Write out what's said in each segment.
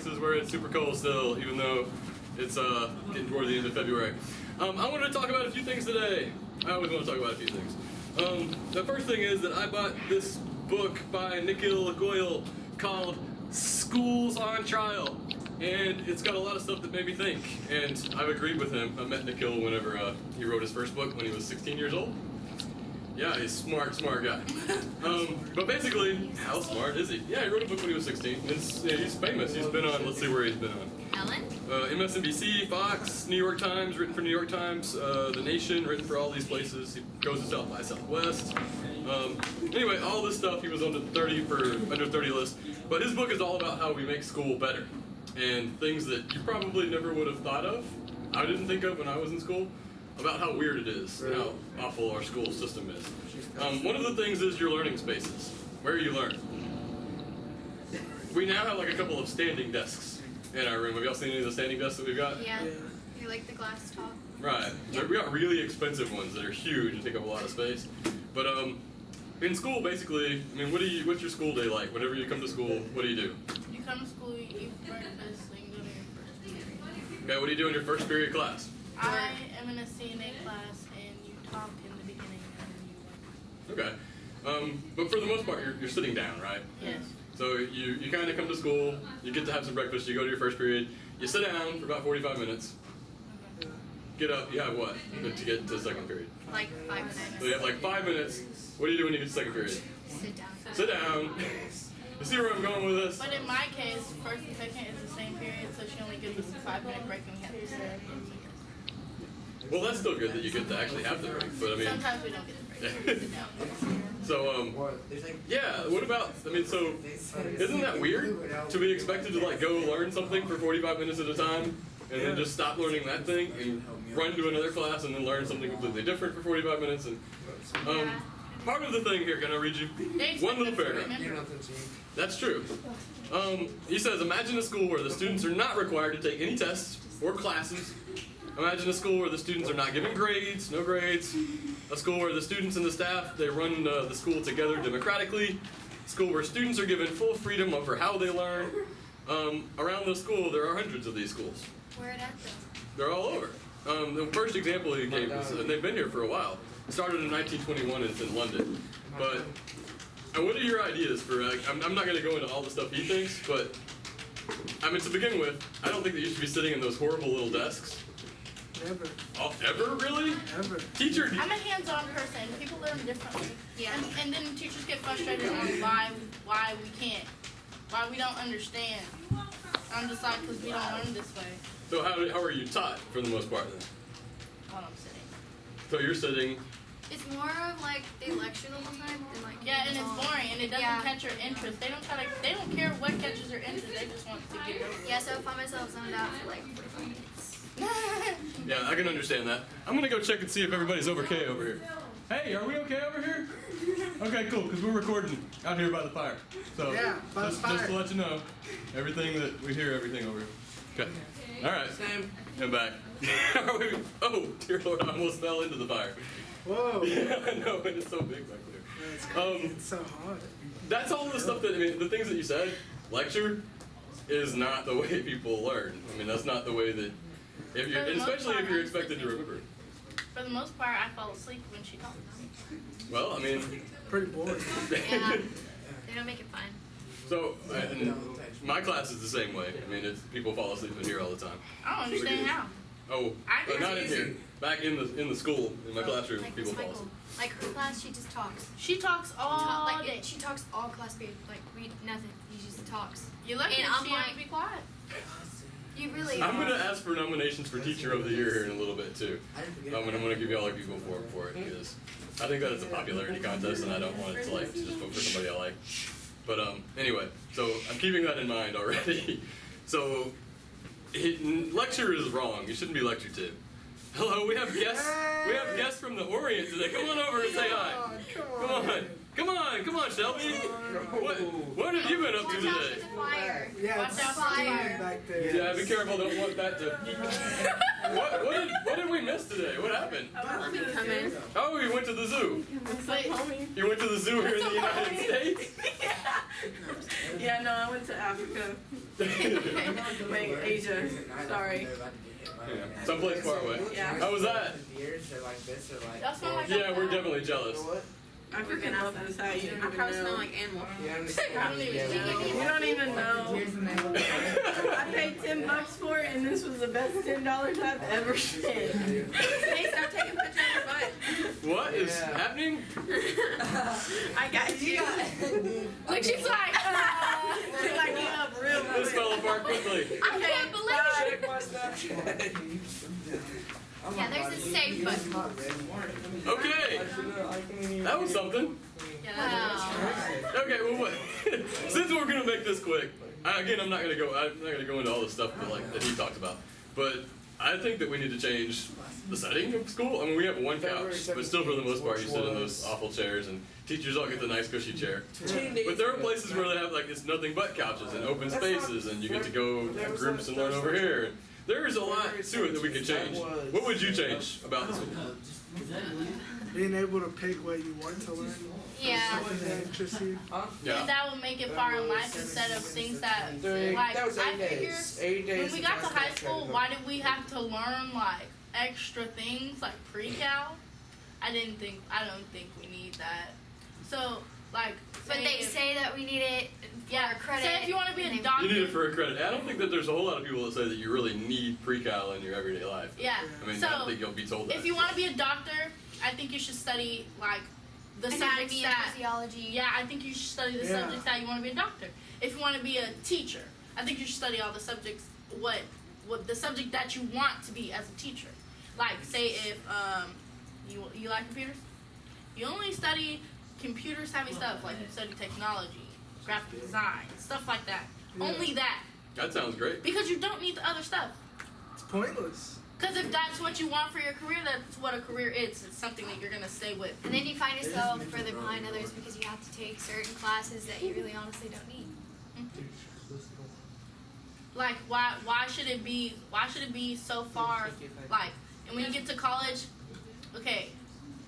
Texas, where it's super cold still, even though it's getting toward the end of February. I wanted to talk about a few things today. I always want to talk about a few things. The first thing is that I bought this book by Nikhil Goyal called Schools on Trial. And it's got a lot of stuff that made me think. And I've agreed with him. I met Nikhil whenever he wrote his first book when he was 16 years old. Yeah, he's smart guy. But basically, how smart is he? Yeah, he wrote a book when he was 16. He's famous. He's been on, let's see where he's been on. Ellen? MSNBC, Fox, New York Times, written for New York Times, The Nation, written for all these places. He goes to South by Southwest. Anyway, all this stuff, he was on the under 30 list. But his book is all about how we make school better. And things that you probably never would have thought of. I didn't think of when I was in school. About how weird it is and how awful our school system is. One of the things is your learning spaces, where you learn. We now have like a couple of standing desks in our room. Have y'all seen any of the standing desks that we've got? Yeah. You like the glass top? Right. Yeah. We got really expensive ones that are huge and take up a lot of space. But in school, basically, I mean, what's your school day like? Whenever you come to school, what do? You come to school, you eat breakfast, and you go to your first period. Okay, what do you do in your first period class? I am in a CNA class, and you talk in the beginning, and you Okay. But for the most part, you're sitting down, right? Yes. So you kind of come to school, you get to have some breakfast, you go to your first period, you sit down for about 45 minutes, get up, you have what to get to the second period? Like 5 minutes. So you have like 5 minutes. What do you do when you get to the second period? Sit down. Sit down. You see where I'm going with this? But in my case, first and second is the same period, so she only gives us a 5-minute break, and we have to sit down. Well, that's still good that you get to actually have the break, but I mean... Sometimes we don't get a break. We sit down. So, yeah, what about, I mean, so, isn't that weird to be expected to, like, go learn something for 45 minutes at a time, and then just stop learning that thing, and run to another class, and then learn something completely different for 45 minutes, and, part of the thing here, can I read you one little paragraph? That's true. He says, imagine a school where the students are not required to take any tests or classes. Imagine a school where the students are not given grades, no grades. A school where the students and the staff, they run the school together democratically. A school where students are given full freedom over how they learn. Around the school, there are hundreds of these schools. Where it at though? They're all over. The first example he gave is, and they've been here for a while. It started in 1921 and it's in London. But what are your ideas for, I'm not going to go into all the stuff he thinks, but I mean, to begin with, I don't think that you should be sitting in those horrible little desks. Never. Oh, ever, really? Ever. Teacher. I'm a hands-on person. People learn differently. Yeah. And then teachers get frustrated on why we can't, why we don't understand. I'm just like, because we don't learn this way. So how are you taught for the most part then? While I'm sitting. So you're sitting. It's more of like they lecture the whole time than like. Yeah, and it's boring, and it doesn't Yeah. catch your interest. They don't care what catches your interest. They just want to get it over. Yeah, so I find myself zoned out for like 45 minutes. Yeah, I can understand that. I'm gonna go check and see if everybody's okay over here. Hey, are we okay over here? Okay, cool, because we're recording out here by the fire. So Yeah, by the just fire. to let you know, everything that we hear, everything over here. Okay. All right. Same. I'm back. Oh, dear Lord, I almost fell into the fire. Whoa. Yeah, I know, and it's so big back there. It's crazy. It's so hard. That's all the stuff that, I mean, the things that you said, lecture, is not the way people learn. I mean, that's not the way that, For the most especially part, if you're I'm expected to sleepy. remember it. For the most part, I fall asleep when she talks. Well, I mean, Pretty boring. Yeah. They don't make it fun. so, and my class is the same way. I mean, people fall asleep in here all the time. I don't understand how. Oh, I but think not in it's here. Back in the school, in my classroom, Like people Miss fall Michael. asleep. Like her class, she just talks. She talks all Like day. she talks all class period. Like read nothing. She just talks. You're lucky And that I'm she have like- to be quiet. You really. I'm gonna ask for nominations for Teacher of the Year here in a little bit too. And I'm gonna give you all people for it because I think that it's a popularity contest and I don't want it to like to just vote for somebody I like. But anyway, so I'm keeping that in mind already. So lecture is wrong. You shouldn't be lectured to. Hello, we have guests. We have guests from the Orient today. Come on over and say hi. Come on, Shelby. What have you been up to Watch out today? for the fire. Yeah, Watch it's out for steamy fire. back there. Yeah, be careful. Don't want that to. What did we miss today? What happened? Let me come in. Oh, you went to the zoo. Wait, You went to the zoo here in the United States. Yeah, no, I went to Africa. Wait, Asia. Sorry. Yeah. Someplace far away. Yeah. How was that? Y'all smell like Yeah, we're definitely jealous. I freaking love this hat. You don't I even probably smell know. like animal. You don't even know. I paid $10 for it, and this was the best $10 I've ever spent. Hey, stop taking pictures of your butt. What is happening? I got you. Look, she's like, Till I get up real This quick. fell apart quickly. I can't believe it. Yeah, there's a save button. Okay, that was something. Wow. Okay, well, what? Since we're gonna make this quick, again, I'm not gonna go into all the stuff that he talked about, but I think that we need to change the setting of school. I mean, we have one couch, but still, for the most part, you sit in those awful chairs, and teachers all get the nice cushy chair. But there are places where they have it's nothing but couches and open spaces, and you get to go in groups and learn over here. There is a lot to it that we could change. What would you change about the school? Being able to pick what you want to learn. Yeah. Something that interests you. Yeah. And that would make it far in life instead of things that, like, That was I 8 figure days. 8 days. when we got to high school, why did we have to learn, like, extra things, like pre-cal? I don't think we need that. So, like, But they say that we need it for yeah, credit. say if you want to be a You doctor. need it for a credit. I don't think that there's a whole lot of people that say that you really need pre-cal in your everyday life. Yeah. I mean, So, I don't think you'll be told that. if you want to be a doctor, I think you should study, like, the subjects Anatomy and that... physiology. Yeah, I think you should study the Yeah. subjects that you want to be a doctor. If you want to be a teacher, I think you should study all the subjects, what the subject that you want to be as a teacher. Like, say if you like computers, you only study computer savvy stuff, like you study technology, graphic design, stuff like that. Yeah. Only that, That sounds great. because you don't need the other stuff. It's pointless. Because if that's what you want for your career, that's what a career is. It's something that you're gonna stay with. And then you find yourself further behind others because you have to take certain classes that you really honestly don't need. Like, why should it be so far, like, and when you get to college, okay,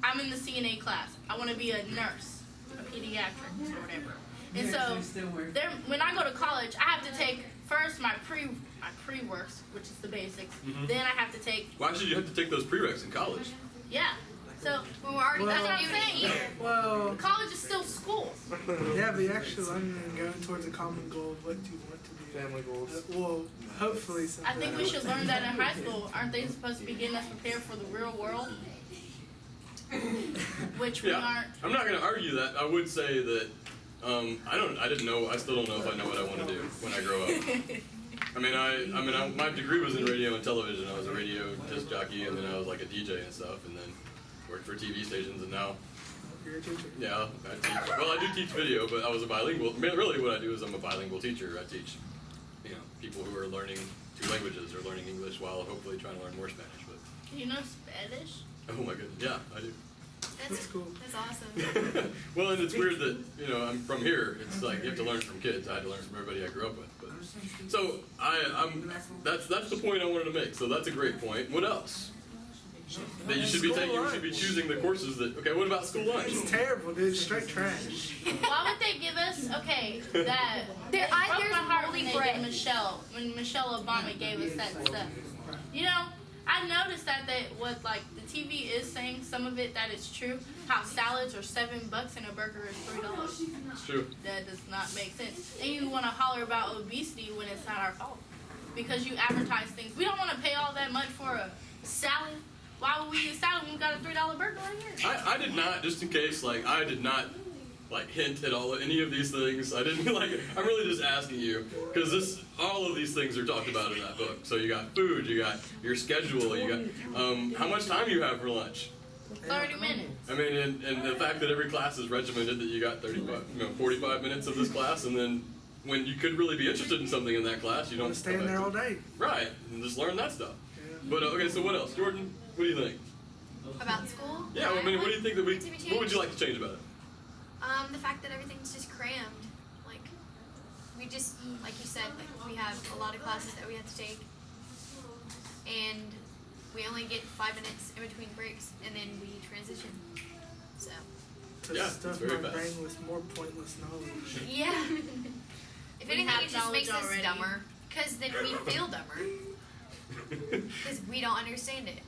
I'm in the CNA class, I want to be a nurse, a pediatric, or whatever, and so, there, when I go to college, I have to take first my pre-works, which is the basics, then I have to take, Why should you have to take those prereqs in college? yeah, so, When we're already Well- that's what gonna I'm do it saying, here. Well, college is still school. yeah, but you're actually learning and going towards a common goal of what you want to be. Family goals. Well, hopefully I something. think we should learn that in high school. Aren't they supposed to be getting us prepared for the real world? Which we Yeah, aren't. I'm not going to argue that. I would say that I still don't know if I know what I want to do when I grow up. My degree was in radio and television. I was a radio disc jockey, and then I was like a DJ and stuff, and then worked for TV stations, and now, You're a teacher. yeah, I teach. Well, I do teach video, but I was a bilingual. Really, what I do is I'm a bilingual teacher. I teach, people who are learning 2 languages or learning English while hopefully trying to learn more Spanish. But Do you know Spanish? oh my goodness, yeah, I do. That's cool. That's awesome. Well, and it's weird that, I'm from here. It's like you have to learn from kids. I had to learn from everybody I grew up with. But so that's the point I wanted to make. So that's a great point. What else? That you should be taking. You should be choosing the courses that. Okay, what about school lunch? It's terrible, dude. Straight trash. Why would they give us that? There- It broke my there's heart moldy when they bread. did when Michelle Obama gave us that stuff. I noticed that what the TV is saying some of it that is true. How salads are $7 and a burger is $3. It's true. That does not make sense. And you want to holler about obesity when it's not our fault because you advertise things. We don't want to pay all that much for a salad. Why would we eat a salad when we got a $3 burger right here? I did not, just in case, I did not, hint at any of these things. I didn't, I'm really just asking you, because all of these things are talked about in that book. So you got food, you got your schedule, you got, how much time you have for lunch. 30 minutes. I mean, and the fact that every class is regimented, that you got 45 minutes of this class, and then when you could really be interested in something in that class, you don't Stay in come there back all to- day. Right, and just learn that stuff. Yeah. But, okay, so what else? Jordan, what do you think? About school? Yeah, I mean, what do you think that To be what would you changed? like to change about it? The fact that everything's just crammed. We just, like you said, we have a lot of classes that we have to take. And we only get 5 minutes in between breaks, and then we transition. So, To Yeah, it's stuff very my fast. brain with more pointless knowledge. yeah. If We anything, have it just makes knowledge us already. dumber. Because then we feel dumber. Because we don't understand it.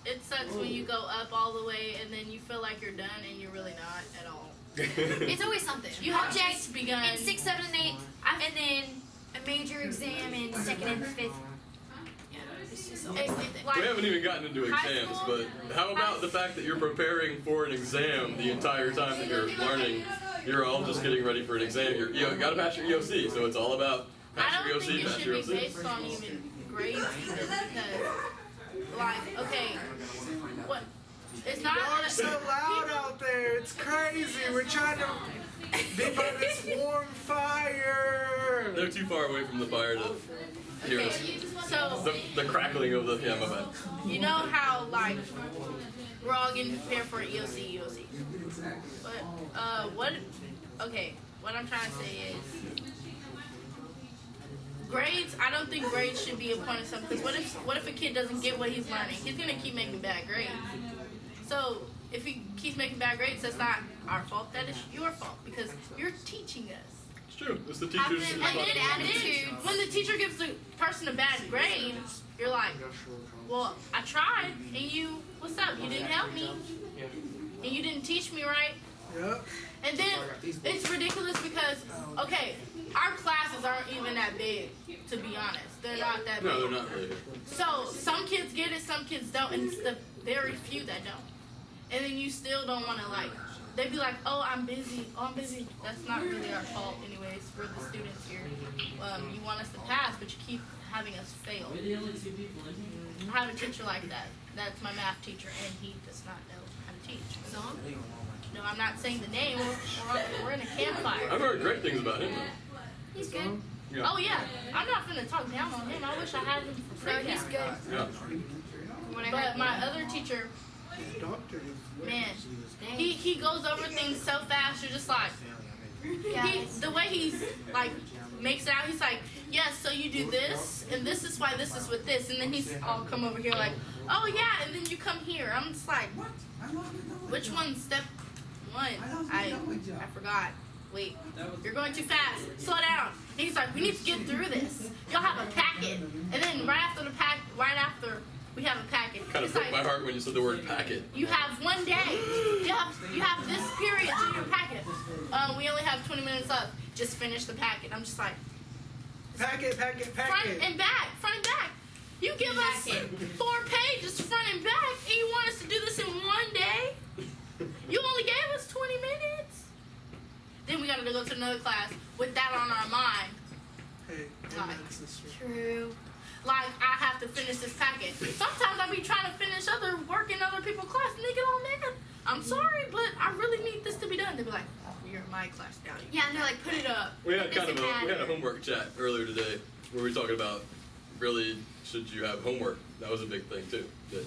It sucks when you go up all the way and then you feel like you're done and you're really not at all. It's always something. You have Object just begun. in 6th, 7th, and 8th, and then a major exam in 2nd and 5th. Yeah, it's just always something. Like, We haven't even gotten into high exams, school? but how about the fact that you're preparing for an exam the entire time that you're learning? You're all just getting ready for an exam. You gotta pass your EOC, so it's all about I pass don't your think EOC, it pass should your be EOC. based on even grades even because, like, okay, what? It's not. Y'all are so loud out there. It's crazy. We're trying to be by this warm fire. They're too far away from the fire to hear us. Okay, so The crackling of the, yeah, my bad. you know how like we're all getting prepared for EOC. But what? Okay, what I'm trying to say is grades. I don't think grades should be a point of something. Because what if a kid doesn't get what he's learning? He's gonna keep making bad grades. So if he keeps making bad grades, that's not our fault. That is your fault because you're teaching us. It's true. It's the Have teacher's them, And like, then, responsibility. when the teacher gives the person a bad grade, you're like, well, I tried, and you, what's up? You didn't help me, and you didn't teach me right. Yep. And then it's ridiculous because, okay, our classes aren't even that big, to be honest. They're not that big. No, they're not really. So some kids get it, some kids don't, and it's the very few that don't. And then you still don't want to like, they'd be like, oh, I'm busy. Oh, I'm busy. That's not really our fault anyways for the students here. You want us to pass, but you keep having us fail. I have a teacher like that. That's my math teacher, and he does not know how to teach. So, no, I'm not saying the name. We're in a campfire. I've heard great things about him, though. He's good. Yeah. Oh, yeah. I'm not going to talk down on him. I wish I had him for No, free. he's good. Yeah. When I But heard my other teacher, Doctor. man, he goes over things so fast. You're just like, the way he's like makes it out. He's like, yes, so you do this, and this is why this is with this, and then he's all come over here like, oh yeah, and then you come here. I'm just like, which one's step one? I forgot. Wait, you're going too fast. Slow down. And he's like, we need to get through this. Y'all have a packet, and then right after we have a packet. Kind of He's broke my heart when you said the word packet. you have one day. You have this period to do your packet. We only have 20 minutes left. Just finish the packet. I'm just like, Packet. front and back. You give us 4 pages front and back, and you want us to do this in one day? You only gave us 20 minutes. Then we gotta go to another class with that on our mind. Hey, amen, sister. True. Like, I have to finish this packet. Sometimes I be trying to finish work in other people's class, and they get all mad. I'm sorry, but I really need this to be done. They be like, oh, you're in my class now. Yeah, and they're like, put it up. We had It kind of doesn't we had a matter. homework chat earlier today where we were talking about really should you have homework. That was a big thing too. That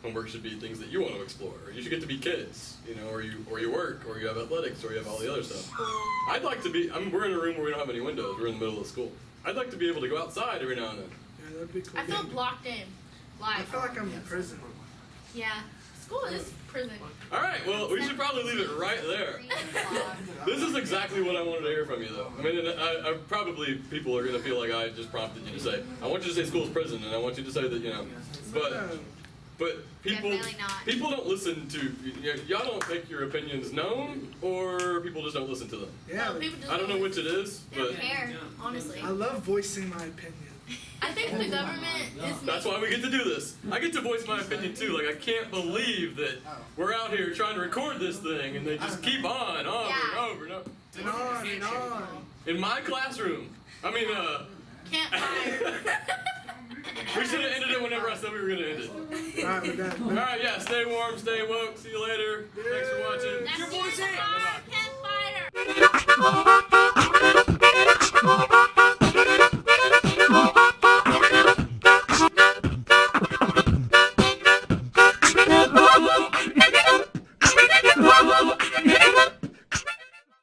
homework should be things that you want to explore. You should get to be kids, you know, or you work, or you have athletics, or you have all the other stuff. I'd like to be. We're in a room where we don't have any windows. We're in the middle of school. I'd like to be able to go outside every now and then. Yeah, that'd be cool. I feel blocked in. I Like, feel like I'm in prison. Yeah. school is prison. All right, well, we should probably leave it right there. This is exactly what I wanted to hear from you, though. I mean, and I probably people are going to feel like I just prompted you to say, I want you to say school's prison, and I want you to say that, you know, but people Definitely not. people don't listen to, y'all don't make your opinions known, or people just don't listen to them. Yeah, People just I don't know which it is, They don't but care, honestly. I love voicing my opinion. I think the government is that's why we get to do this. I get to voice my opinion too. Like, I can't believe that we're out here trying to record this thing, and they just keep on and over and over. And on and on. In my classroom. I mean, campfire. we should have ended it whenever I said we were going to end it. Alright, we're done. All right, yeah, stay warm, stay woke. See you later. Thanks for watching. That's Your the voice end of ain't- our campfire.